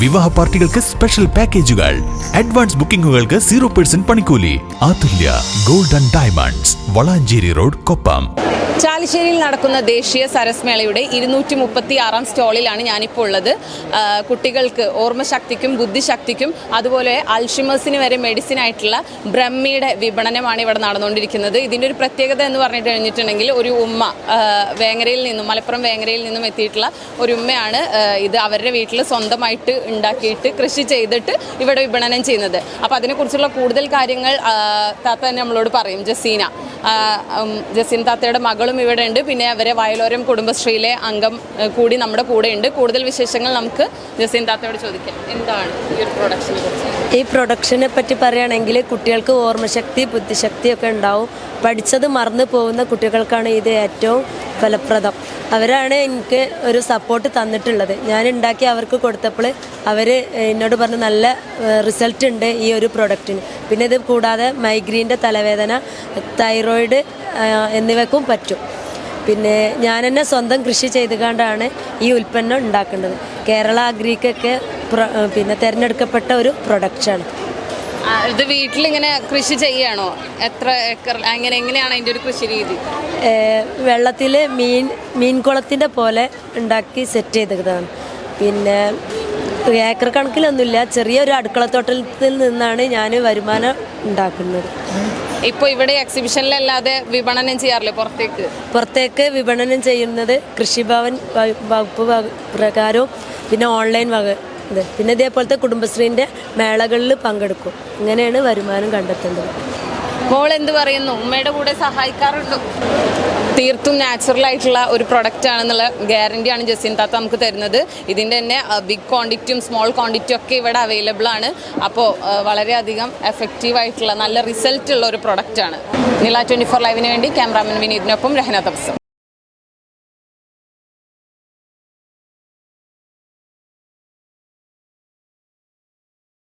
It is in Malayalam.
വിവാഹ പാർട്ടികൾക്ക് സ്പെഷ്യൽ പാക്കേജുകൾ, അഡ്വാൻസ് ബുക്കിംഗുകൾക്ക് 0% പണിക്കൂലി. Athulya gold and diamonds, Valanchery road, Koppam. ചാലിശ്ശേരിയിൽ നടക്കുന്ന ദേശീയ സരസ് മേളയുടെ 236 സ്റ്റോളിലാണ് ഞാനിപ്പോൾ ഉള്ളത്. കുട്ടികൾക്ക് ഓർമ്മശക്തിക്കും ബുദ്ധിശക്തിക്കും അതുപോലെ അൽഷിമേഴ്സിന് വരെ മെഡിസിൻ ആയിട്ടുള്ള ബ്രഹ്മിയുടെ വിപണനമാണ് ഇവിടെ നടന്നുകൊണ്ടിരിക്കുന്നത്. ഇതിൻ്റെ ഒരു പ്രത്യേകത എന്ന് പറഞ്ഞിട്ട് കഴിഞ്ഞിട്ടുണ്ടെങ്കിൽ ഒരു ഉമ്മ വേങ്ങരയിൽ നിന്നും, മലപ്പുറം വേങ്ങരയിൽ നിന്നും എത്തിയിട്ടുള്ള ഒരു ഉമ്മയാണ് ഇത് അവരുടെ വീട്ടിൽ സ്വന്തമായിട്ട് ഉണ്ടാക്കിയിട്ട് കൃഷി ചെയ്തിട്ട് ഇവിടെ വിപണനം ചെയ്യുന്നത്. അപ്പോൾ അതിനെക്കുറിച്ചുള്ള കൂടുതൽ കാര്യങ്ങൾ താത്ത തന്നെ നമ്മളോട് പറയും. ജസീൻ താത്തയുടെ മകളും ഇവിടെ ഉണ്ട്. പിന്നെ അവരെ വയലോരം കുടുംബശ്രീയിലെ അംഗം കൂടി നമ്മുടെ കൂടെ ഉണ്ട്. കൂടുതൽ വിശേഷങ്ങൾ നമുക്ക് ജസീൻ താത്തയോട് ചോദിക്കാം. എന്താണ് ഈ ഒരു പ്രൊഡക്ഷനെ കുറിച്ച്? ഈ പ്രൊഡക്ഷനെ പറ്റി പറയുകയാണെങ്കിൽ കുട്ടികൾക്ക് ഓർമ്മശക്തി ബുദ്ധിശക്തി ഒക്കെ ഉണ്ടാവും. പഠിച്ചത് മറന്നു പോകുന്ന കുട്ടികൾക്കാണ് ഇത് ഏറ്റവും ഫലപ്രദം. അവരാണ് എനിക്ക് ഒരു സപ്പോർട്ട് തന്നിട്ടുള്ളത്. ഞാൻ ഉണ്ടാക്കി അവർക്ക് കൊടുത്തപ്പോൾ അവർ എന്നോട് പറഞ്ഞ് നല്ല റിസൾട്ട് ഉണ്ട് ഈ ഒരു പ്രൊഡക്റ്റിന്. പിന്നെ ഇത് കൂടാതെ മൈഗ്രെയിൻ്റെ തലവേദന, തൈറോയിഡ് എന്നിവയ്ക്കും പറ്റും. പിന്നെ ഞാൻ തന്നെ സ്വന്തം കൃഷി ചെയ്തുകൊണ്ടാണ് ഈ ഉൽപ്പന്നം ഉണ്ടാക്കുന്നത്. കേരള അഗ്രിക്കൊക്കെ പിന്നെ തിരഞ്ഞെടുക്കപ്പെട്ട ഒരു പ്രൊഡക്റ്റാണ് ഇത്. വീട്ടിലിങ്ങനെ കൃഷി ചെയ്യുകയാണോ? എത്ര ഏക്കർ, എങ്ങനെയാണ് അതിൻ്റെ ഒരു കൃഷി രീതി? വെള്ളത്തിൽ മീൻകുളത്തിൻ്റെ പോലെ ഉണ്ടാക്കി സെറ്റ് ചെയ്തതാണ്. പിന്നെ ഏക്കർ കണക്കിലൊന്നുമില്ല, ചെറിയൊരു അടുക്കളത്തോട്ടത്തിൽ നിന്നാണ് ഞാൻ വരുമാനം ഉണ്ടാക്കുന്നത്. ഇപ്പോൾ ഇവിടെ എക്സിബിഷനിലല്ലാതെ വിപണനം ചെയ്യാറില്ലേ പുറത്തേക്ക് വിപണനം ചെയ്യുന്നത് കൃഷിഭവൻ വകുപ്പ് പ്രകാരവും പിന്നെ ഓൺലൈൻ പിന്നെ ഇതേപോലത്തെ കുടുംബശ്രീൻ്റെ മേളകളിൽ പങ്കെടുക്കും. ഇങ്ങനെയാണ് വരുമാനം കണ്ടെത്തേണ്ടത്. മോൾ എന്ത് പറയുന്നു? ഉമ്മയുടെ കൂടെ സഹായിക്കാറുണ്ടോ? തീർത്തും നാച്ചുറൽ ആയിട്ടുള്ള ഒരു പ്രൊഡക്റ്റ് ആണെന്നുള്ള ഗ്യാരണ്ടിയാണ് ജസീൻ താത്ത നമുക്ക് തരുന്നത്. ഇതിൻ്റെ തന്നെ ബിഗ് ക്വാണ്ടിറ്റിയും സ്മോൾ ക്വാണ്ടിറ്റിയും ഒക്കെ ഇവിടെ അവൈലബിൾ ആണ്. അപ്പോൾ വളരെയധികം എഫക്റ്റീവായിട്ടുള്ള നല്ല റിസൾട്ട് ഉള്ള ഒരു പ്രൊഡക്റ്റാണ്. നില 24 ലൈവിന് വേണ്ടി ക്യാമറാമാൻ വിനീതിനൊപ്പം രഹന തബ്സം.